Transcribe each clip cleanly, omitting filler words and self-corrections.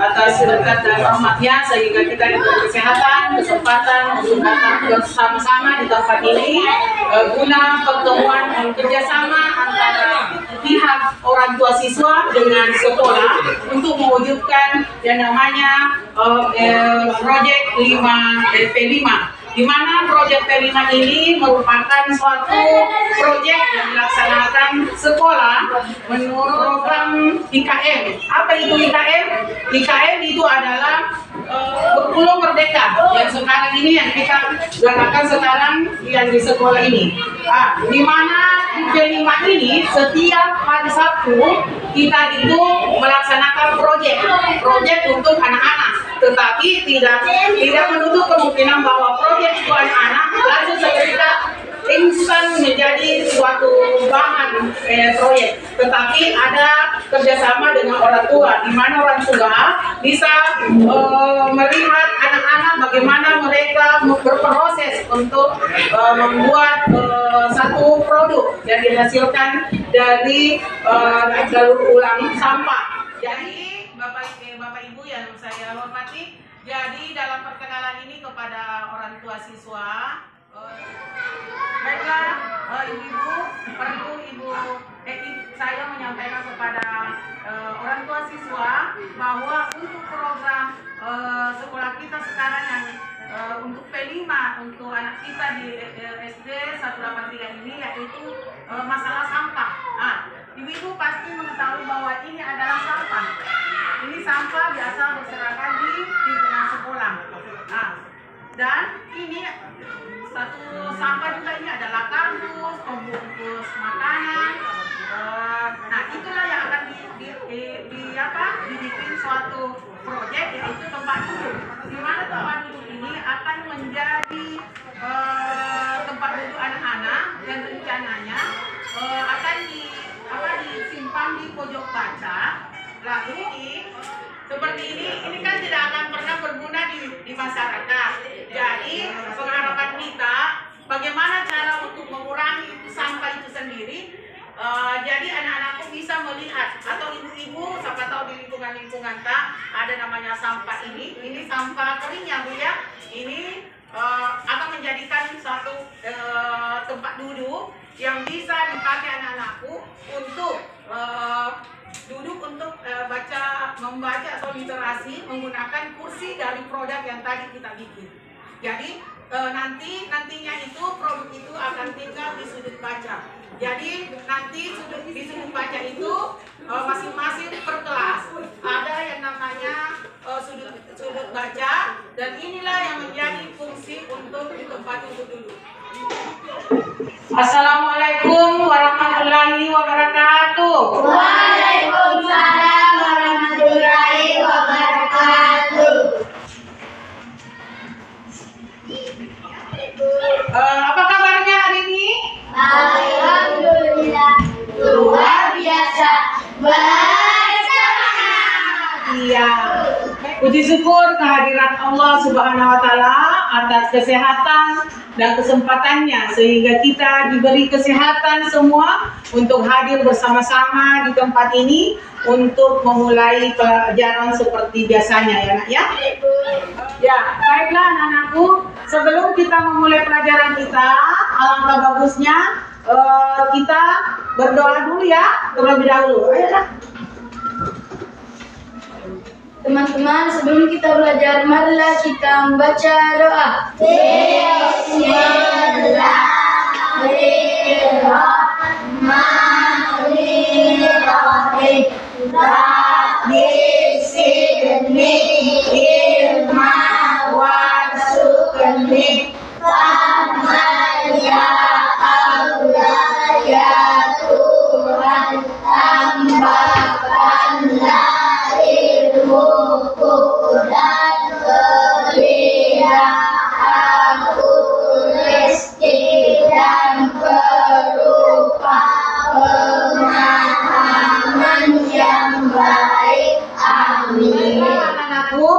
atas berkat dan rahmatnya sehingga kita diberi kesehatan, kesempatan untuk datang bersama-sama di tempat ini guna pertemuan dan kerjasama antara pihak orang tua siswa dengan sekolah untuk mewujudkan yang namanya proyek P5, di mana proyek P5 ini merupakan suatu proyek yang dilaksanakan sekolah menurut program IKM. Apa itu IKM? IKM itu adalah berpulau merdeka yang sekarang ini yang kita lakukan sekarang yang di sekolah ini. Di mana di P5 ini setiap hari Sabtu kita itu melaksanakan proyek untuk anak-anak, tetapi tidak menutup kemungkinan bahwa proyek itu anak-anak langsung seketika instan menjadi suatu bahan proyek, tetapi ada kerjasama dengan orang tua, di mana orang tua bisa melihat anak-anak bagaimana mereka berproses untuk membuat satu produk yang dihasilkan dari daur ulang sampah. Jadi Bapak Ibu yang saya hormati, jadi dalam perkenalan ini kepada orang tua siswa, baiklah ibu-ibu, saya menyampaikan kepada orang tua siswa bahwa untuk program sekolah kita sekarang yang untuk P5 untuk anak kita di SD 183 ini yaitu masalah sampah. Ibu-ibu pasti mengetahui bahwa ini adalah sampah. Ini sampah biasa berserakan di lingkungan sekolah. Dan ini satu sampah juga ini adalah kardus, pembungkus makanan. Nah, itulah yang akan dibikin suatu proyek yaitu tempat duduk. Di mana tempat duduk ini akan menjadi tempat duduk anak-anak dan rencananya akan disimpan di pojok kaca. Lalu seperti ini kan tidak akan pernah berguna di masyarakat. Jadi pengharapan kita bagaimana cara untuk mengurangi itu sampah itu sendiri. Jadi anak-anakku bisa melihat atau ibu-ibu siapa tahu di lingkungan tak ada namanya sampah ini sampah kering ya Bu ya. Ini akan menjadikan suatu tempat duduk yang bisa dipakai anak-anakku untuk duduk untuk membaca atau literasi menggunakan kursi dari produk yang tadi kita bikin. Jadi nantinya itu produk itu akan tinggal di sudut baca. Jadi nanti di sudut baca itu masing-masing per kelas ada yang namanya sudut baca, dan inilah yang menjadi fungsi untuk di tempat untuk duduk. Assalamualaikum warahmatullahi wabarakatuh. Waalaikumsalam warahmatullahi wabarakatuh. Apa kabarnya hari ini? Alhamdulillah, luar biasa, bersemangat. Iya. Puji syukur kehadiran Allah Subhanahu wa Ta'ala atas kesehatan dan kesempatannya sehingga kita diberi kesehatan semua untuk hadir bersama-sama di tempat ini untuk memulai pelajaran seperti biasanya ya Nak ya. Ya, baiklah anak-anakku, sebelum kita memulai pelajaran kita, alangkah bagusnya kita berdoa dulu ya terlebih dahulu. Ayo Nak. Teman-teman, sebelum kita belajar, marilah kita membaca doa. Bismillahirrahmanirrahim. Rabbi zidni ilma warzuqni fahman ya Allah ya Tuhan, tambahkanlah ilmuku dan berilah aku rezeki dan berupa pemahaman yang baik. Amin. Anak-anakku,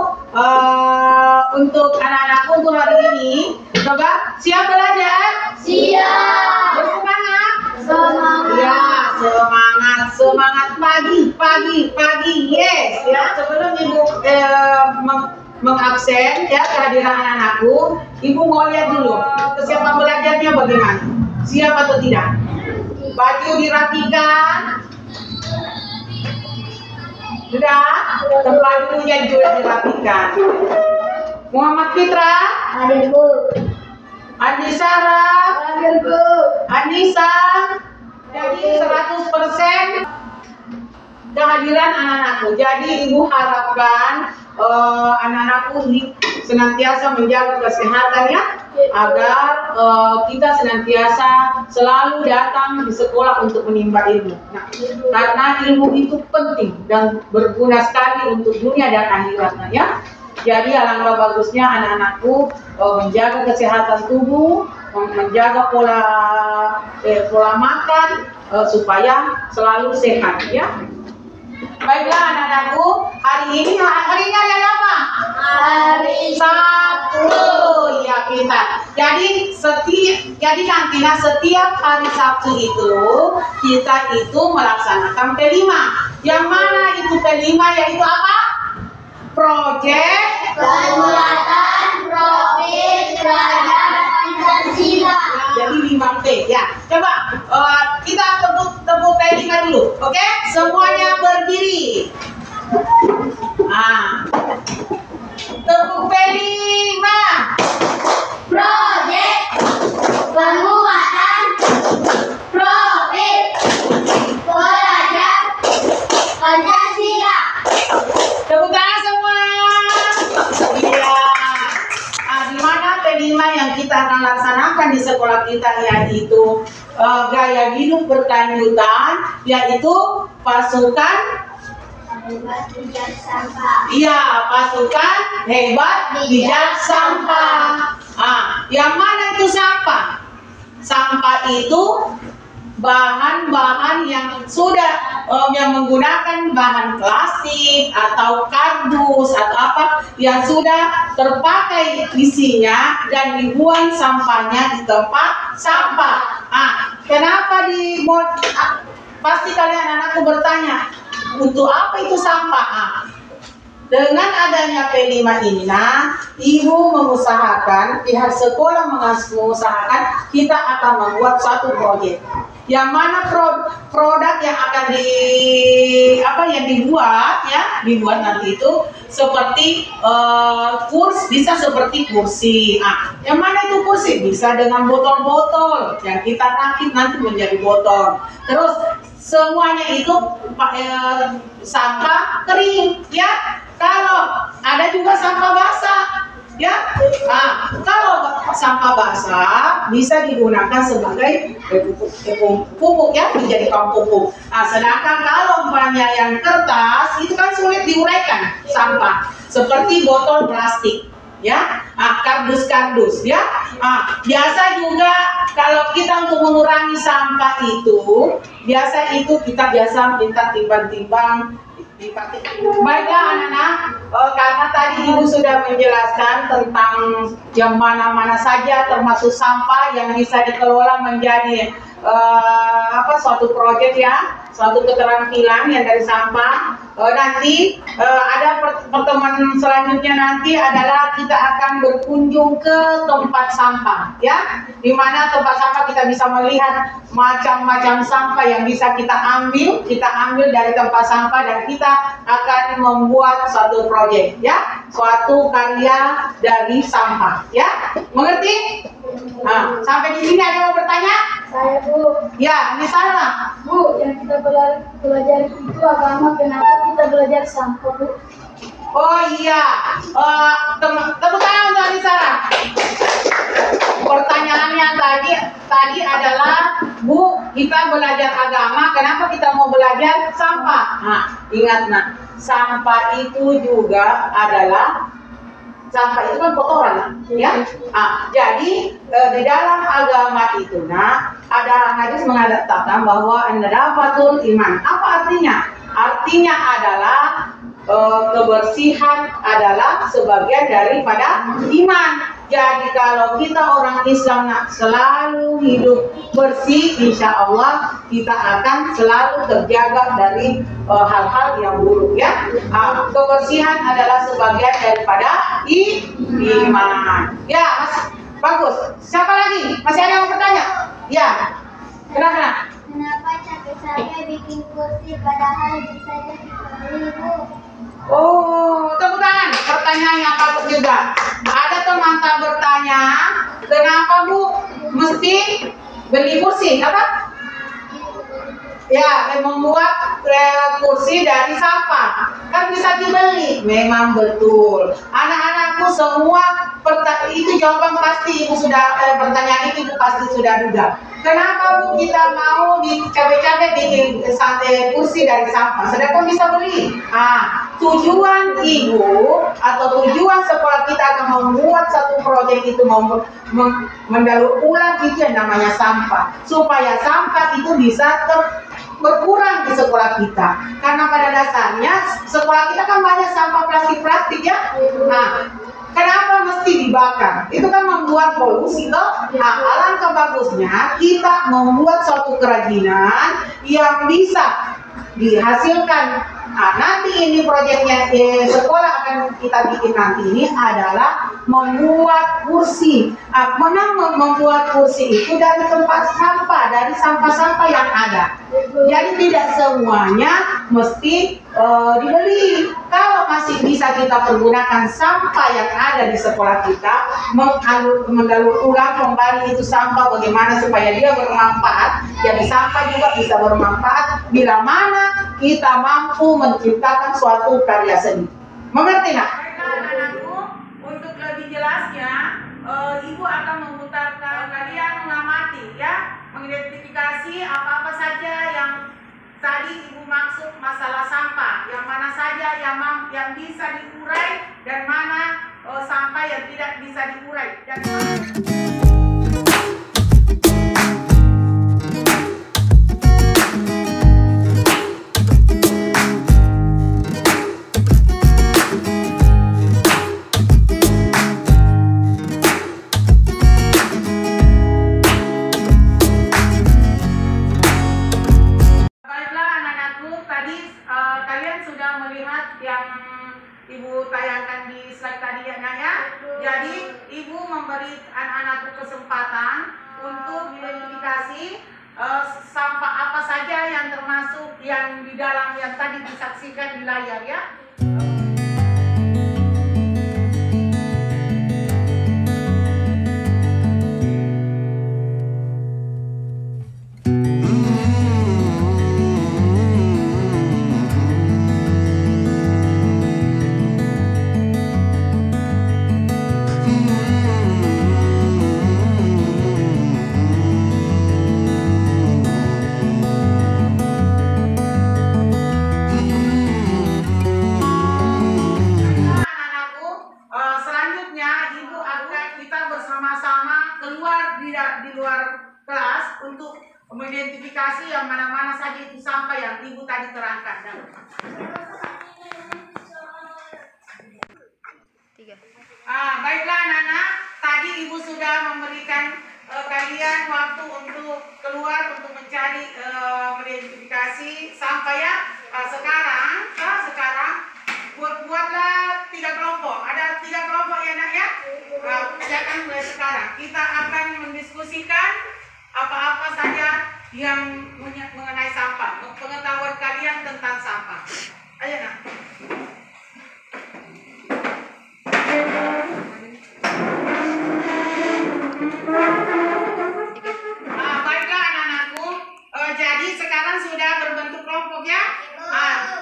untuk anak-anakku untuk hari ini, coba siap belajar? Siap. Bersemangat? Semangat. Ya, semangat. semangat pagi, yes ya. Sebelum ibu mengabsen ya kehadiran anak-anakku, ibu mau lihat dulu kesiapan belajarnya bagaimana, siap atau tidak. Baju dirapikan, sudah, tempat duduknya juga dirapikan. Muhammad Fitra, Hadir Bu. Andi Sarah, Hadir Bu. Anissa, jadi 100% kehadiran anak-anakku. Jadi ibu harapkan anak-anakku senantiasa menjaga kesehatan ya, agar kita senantiasa selalu datang di sekolah untuk menimba ilmu. Nah, karena ilmu itu penting dan berguna sekali untuk dunia dan akhiratnya ya. Jadi alangkah bagusnya anak-anakku menjaga kesehatan tubuh, menjaga pola makan supaya selalu sehat ya. Baiklah anak-anakku, harinya ada apa? Hari Sabtu ya kita. Jadi nantinya setiap hari Sabtu itu kita itu melaksanakan P5. Yang mana itu P5 yaitu apa? Proyek penguatan profil terhadap Pancasila. Jadi 5P ya. Coba kita tepuk P5 dulu. Oke? Semuanya berdiri. Nah. Tepuk P5. Proyek penguatan profil terhadap Pancasila. Tepuk tangan semua. Iya. Di mana P5 yang kita akan laksanakan di sekolah kita yaitu gaya hidup berkelanjutan, yaitu pasukan Bijak sampah. iya, pasukan hebat bijak sampah. Yang mana itu sampah? Sampah itu bahan-bahan yang sudah yang menggunakan bahan plastik atau kardus atau apa yang sudah terpakai isinya dan dibuang sampahnya di tempat sampah. Kenapa pasti kalian anakku bertanya, untuk apa itu sampah? Dengan adanya P5 ini, ibu mengusahakan, pihak sekolah mengusahakan kita akan membuat satu proyek. Yang mana produk yang akan dibuat nanti itu seperti bisa seperti kursi. Yang mana itu kursi? Bisa dengan botol-botol yang kita rakit nanti menjadi botol. Terus semuanya itu sampah kering ya. Kalau ada juga sampah basah ya. Kalau sampah basah bisa digunakan sebagai pupuk ya, dijadikan pupuk. Sedangkan kalau umpamanya yang kertas itu kan sulit diuraikan sampah, seperti botol plastik ya, kardus ya. Biasa juga kalau kita untuk mengurangi sampah itu, kita biasa minta timbang-timbang. Baiklah anak-anak, karena tadi ibu sudah menjelaskan tentang yang mana-mana saja termasuk sampah yang bisa dikelola menjadi suatu proyek ya, suatu keterampilan yang dari sampah. Nanti ada pertemuan selanjutnya nanti adalah kita akan berkunjung ke tempat sampah ya, di mana tempat sampah kita bisa melihat macam-macam sampah yang bisa kita ambil dari tempat sampah, dan kita akan membuat suatu proyek ya, suatu karya dari sampah ya. Mengerti? Sampai di sini ada yang mau bertanya? Saya Bu. Ya, misalnya Bu, yang kita belajar itu agama, kenapa kita belajar sampah Bu? oh iya, tepuk tangan untuk Anisara. Pertanyaannya tadi adalah, Bu, kita belajar agama, kenapa kita mau belajar sampah? Ingat sampah itu juga adalah sampah itu kan kotoran ya. Jadi di dalam agama itu ada hadis mengatakan bahwa nadafatul iman. Apa artinya? Artinya adalah kebersihan adalah sebagian daripada iman. Jadi kalau kita orang Islam nak selalu hidup bersih, insya Allah kita akan selalu terjaga dari hal-hal yang buruk ya. Kebersihan adalah sebagian daripada iman. Ya, Mas, bagus. Siapa lagi? Masih ada yang mau bertanya? Ya. Kenapa? Kenapa capek-capek bikin kursi padahal bisa dibeli, Bu? Oh, tepuk tangan. Pertanyaannya bagus juga. Ada teman-teman bertanya, kenapa Bu mesti beli kursi? Apa? Ya, membuat kursi dari sampah. Kan bisa dibeli. Memang betul. Anak-anakku semua itu jawaban pasti Ibu sudah pertanyaan itu pasti sudah duga. Kenapa Bu kita mau capek-capek bikin kursi dari sampah? Sedangkan bisa beli. Tujuan Ibu atau tujuan sekolah kita akan membuat satu proyek itu mendaur ulang itu yang namanya sampah. Supaya sampah itu bisa berkurang di sekolah kita. Karena pada dasarnya sekolah kita kan banyak sampah plastik-plastik ya. Kenapa mesti dibakar? Itu kan membuat polusi toh. Alangkah bagusnya kita membuat suatu kerajinan yang bisa dihasilkan. Nanti ini proyeknya sekolah akan kita bikin nanti ini adalah membuat kursi. Membuat kursi itu dari tempat sampah, dari sampah-sampah yang ada. Jadi tidak semuanya mesti dibeli. Kalau masih bisa kita pergunakan sampah yang ada di sekolah kita, mendaur ulang kembali itu sampah bagaimana supaya dia bermanfaat. Jadi sampah juga bisa bermanfaat bila mana kita mampu menciptakan suatu karya seni. Mengerti nak? Anak-anakku, untuk lebih jelasnya, Ibu akan memutarkan kalian mengamati ya, mengidentifikasi apa-apa saja yang tadi Ibu maksud masalah sampah, yang mana saja yang bisa diurai dan mana sampah yang tidak bisa diurai. Dan kalian sudah melihat yang Ibu tayangkan di slide tadi ya nak ya. Jadi Ibu memberi anak-anakku kesempatan untuk identifikasi sampah apa saja yang termasuk yang di dalam yang tadi disaksikan di layar ya. Di luar kelas untuk mengidentifikasi yang mana-mana saja itu sampah yang Ibu tadi terangkan. Baiklah anak-anak, tadi Ibu sudah memberikan kalian waktu untuk keluar untuk mencari mengidentifikasi sampah ya. Sekarang buatlah 3 kelompok. Ada 3 kelompok ya nak ya. Kerjakan mulai sekarang. Kita akan mendiskusikan apa-apa saja yang mengenai sampah, pengetahuan kalian tentang sampah. Ayo nak. Baiklah anak-anakku. Jadi sekarang sudah berbentuk kelompok ya.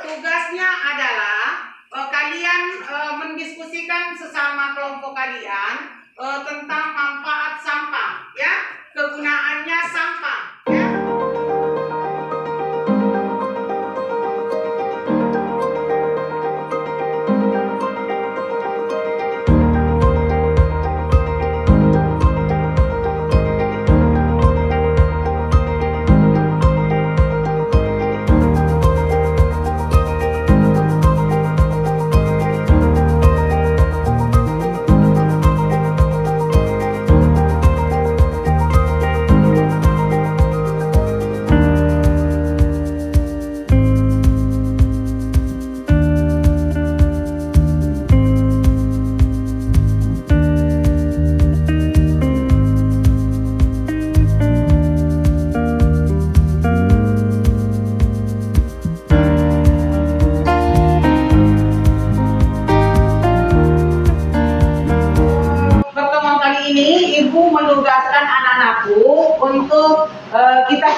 Tugasnya adalah kalian mendiskusikan sesama kelompok kalian tentang manfaat sampah ya, kegunaannya sampah ya.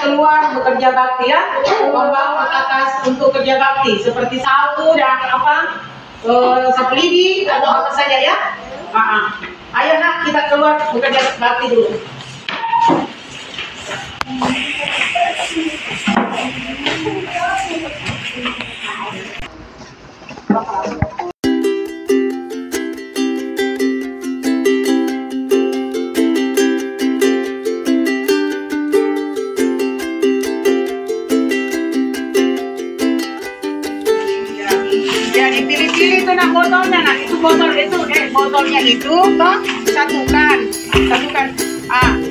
keluar bekerja bakti ya, membawa ke atas untuk kerja bakti seperti sapu dan sapu lidi atau apa saja ya. Ayo nak, kita keluar bekerja bakti dulu. Pilih-pilih itu nak botolnya, nak itu botolnya itu toh satukan.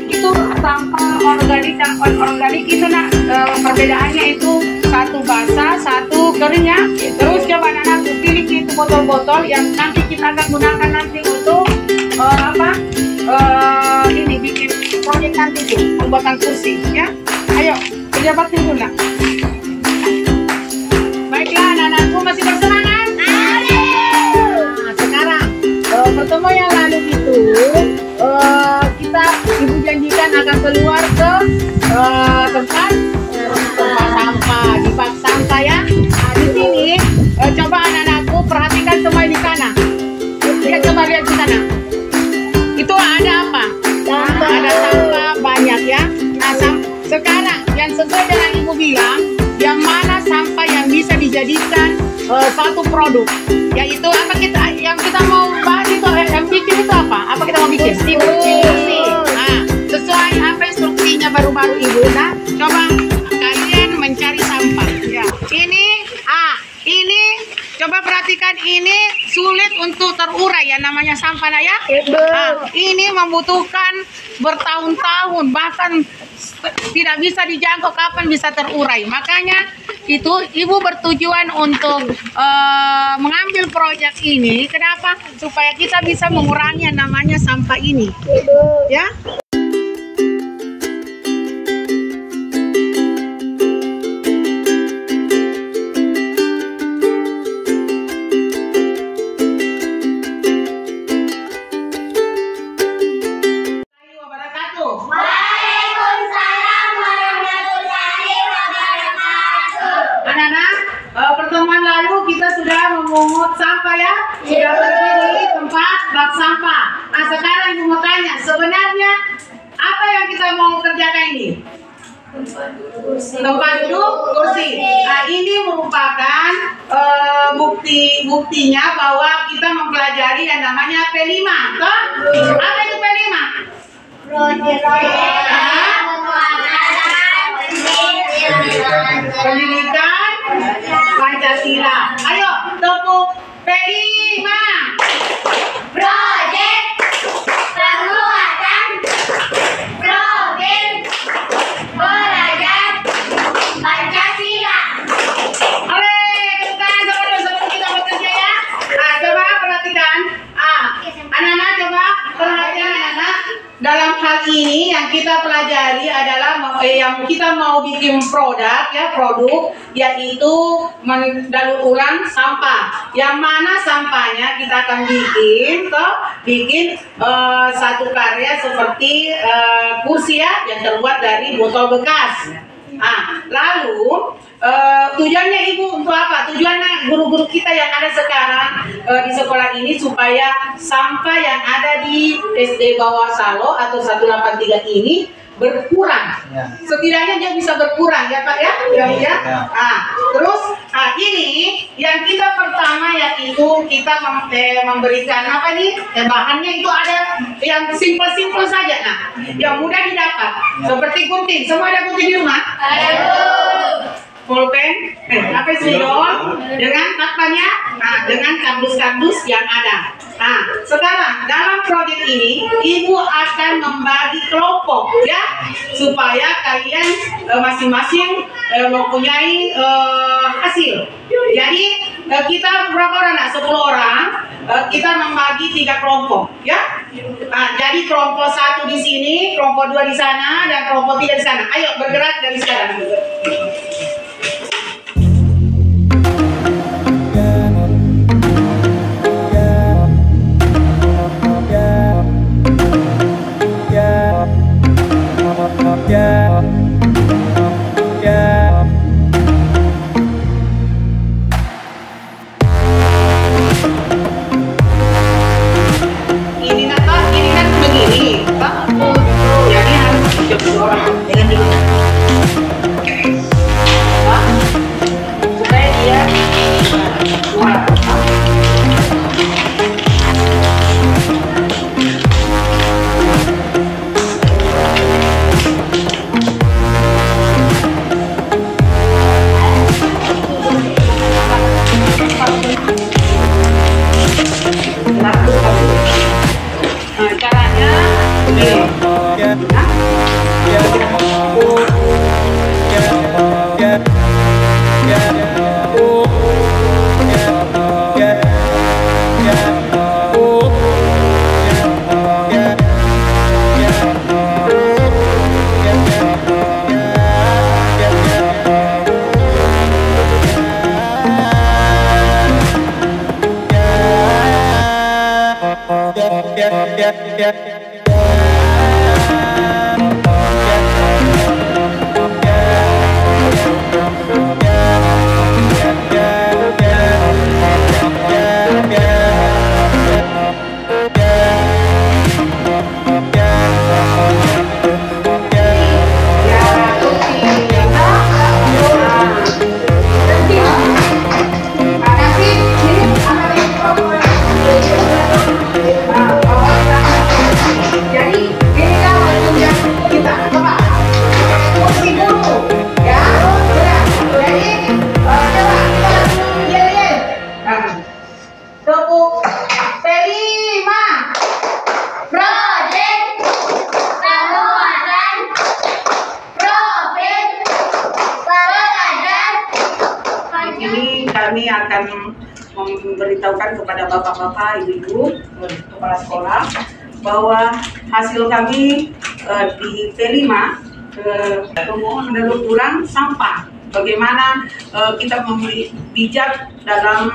Itu sampah organik itu nak perbedaannya itu satu basah, satu kering ya. Terus coba Nana pilih itu botol-botol yang nanti kita akan gunakan nanti untuk ini bikin proyek nanti tuh pembuatan kursi ya. Ayo kerja bakti dulu nak. Baiklah anak-anakku, masih bersemangat? Pertemuan yang lalu itu ibu janjikan akan keluar ke tempat sampah, di bak sampah ya. Di sini coba anak-anakku perhatikan semua di sana. Coba lihat di sana. Itu ada apa? Ada sampah banyak ya. Nah, sekarang yang sesuai dengan ibu bilang, yang mana sampah yang bisa dijadikan satu produk, yaitu apa yang kita mau bahas itu, yang bikin itu apa kita mau bikin? Kursi. Nah, sesuai apa instruksinya baru-baru ibu. Nah, coba kalian mencari sampah ya. Ini coba perhatikan, ini sulit untuk terurai ya, namanya sampah ya. Ini membutuhkan bertahun-tahun, bahkan tidak bisa dijangkau kapan bisa terurai. Makanya itu ibu bertujuan untuk mengambil proyek ini. Kenapa? Supaya kita bisa mengurangi yang namanya sampah ini ya. Pertemuan lalu kita sudah memungut sampah ya, sudah berdiri tempat bak sampah. Nah sekarang ibu mau tanya, sebenarnya apa yang kita mau kerjakan ini? Tempat duduk kursi. Nah ini merupakan buktinya bahwa kita mempelajari yang namanya P5. Toh? Apa itu P5? Pendidikan Pancasila. Ayo tepuk P5. Proyek penguatan Program Belajar Pancasila. Oke, kita sebelum kita bekerja ya. Coba perhatikan. Anak-anak coba perhatikan anak-anak. Dalam hal ini yang kita pelajari adalah yang kita mau bikin produk, yaitu mendaur ulang sampah. Yang mana sampahnya kita akan bikin satu karya seperti kursi ya, yang terbuat dari botol bekas. Lalu tujuannya ibu untuk apa? Tujuannya guru-guru kita yang ada sekarang di sekolah ini supaya sampah yang ada di SD Bawah Salo atau 183 ini berkurang. Setidaknya dia bisa berkurang ya Pak ya. Terus ini yang kita pertama yaitu kita memberikan apa nih? Bahannya itu ada yang simple saja, yang mudah didapat. Seperti gunting. Semua ada gunting di rumah? Ada. Pulpen, spidol dengan apanya? Dengan kardus-kardus yang ada. Sekarang dalam proyek ini ibu akan membagi kelompok ya, supaya kalian masing-masing mempunyai hasil. Jadi kita berapa orang? 10 orang. Kita membagi 3 kelompok ya. Jadi kelompok 1 di sini, kelompok 2 di sana, dan kelompok 3 di sana. Ayo bergerak dari sekarang. Yeah. Kami akan memberitahukan kepada bapak-bapak, ibu-ibu, kepala sekolah bahwa hasil kami di T5 mendaur ulang sampah. Bagaimana kita bijak dalam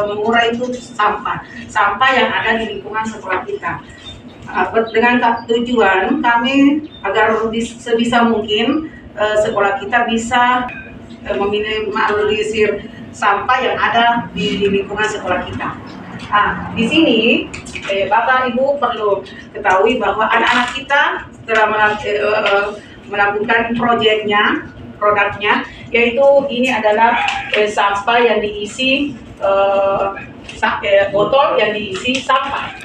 mengurai itu sampah yang ada di lingkungan sekolah kita. Dengan tujuan kami agar sebisa mungkin sekolah kita bisa meminimalisir sampah yang ada di lingkungan sekolah kita. Di sini Bapak Ibu perlu ketahui bahwa anak-anak kita setelah melakukan produknya, yaitu ini adalah sampah yang diisi botol yang diisi sampah.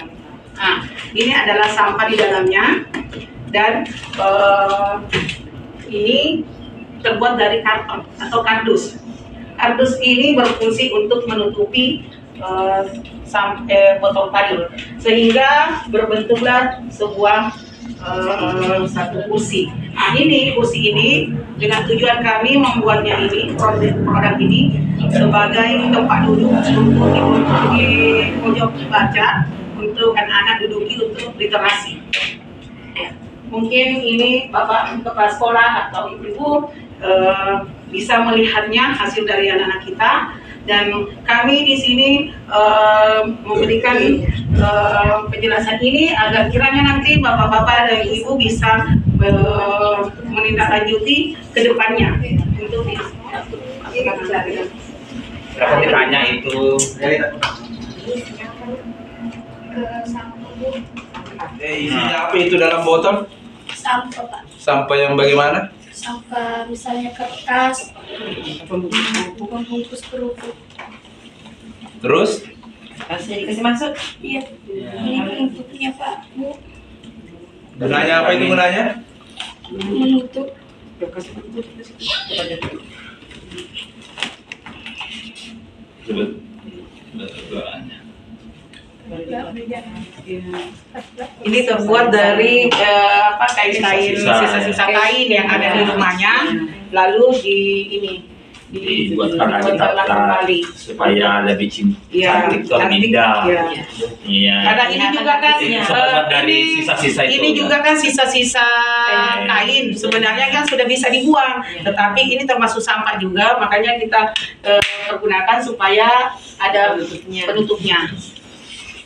Ini adalah sampah di dalamnya, dan ini terbuat dari karton atau kardus. Kardus ini berfungsi untuk menutupi botol tadi, sehingga berbentuklah sebuah satu kursi. Ini kursi ini dengan tujuan kami membuatnya ini, produk ini sebagai tempat duduk untuk di pojok baca, untuk anak-anak duduki untuk literasi. Mungkin ini Bapak Kepala Sekolah atau Ibu bisa melihatnya hasil dari anak-anak kita, dan kami di sini memberikan penjelasan ini agar kiranya nanti bapak-bapak dan ibu bisa menindaklanjuti ke depannya untuk dapat ditanya itu. Isinya apa itu dalam botol? Sampah, Pak. Sampah yang bagaimana? Sampah misalnya kertas, pembungkus kerupuk. Terus? dikasih masuk. Iya. Ini penutupnya, Pak, Bu. Gunanya apa itu gunanya? Menutup. Ini terbuat dari kain-kain, sisa-sisa kain yang ada di rumahnya, lalu dibuat kembali supaya lebih cantik terindah. Iya. Karena ini juga kan dari sisa-sisa itu. Ini juga kan sisa-sisa kain, sebenarnya kan sudah bisa dibuang, tetapi ini termasuk sampah juga, makanya kita pergunakan supaya ada penutupnya.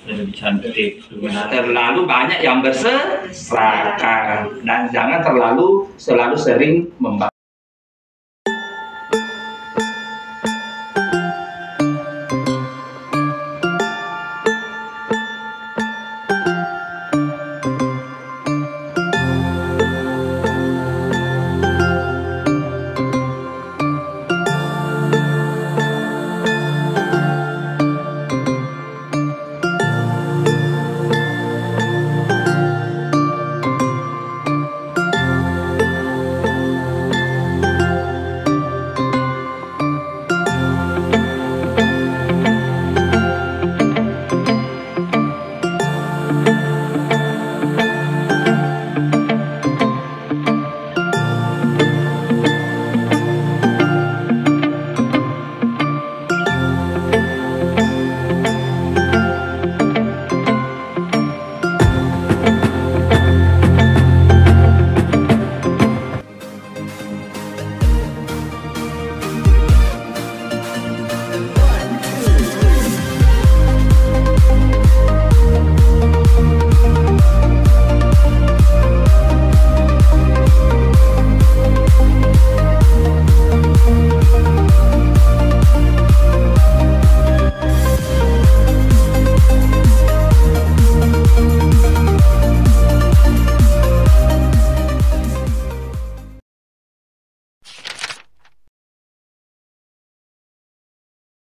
Lebih cantik. Terlalu banyak yang berserakan dan jangan selalu sering membahas.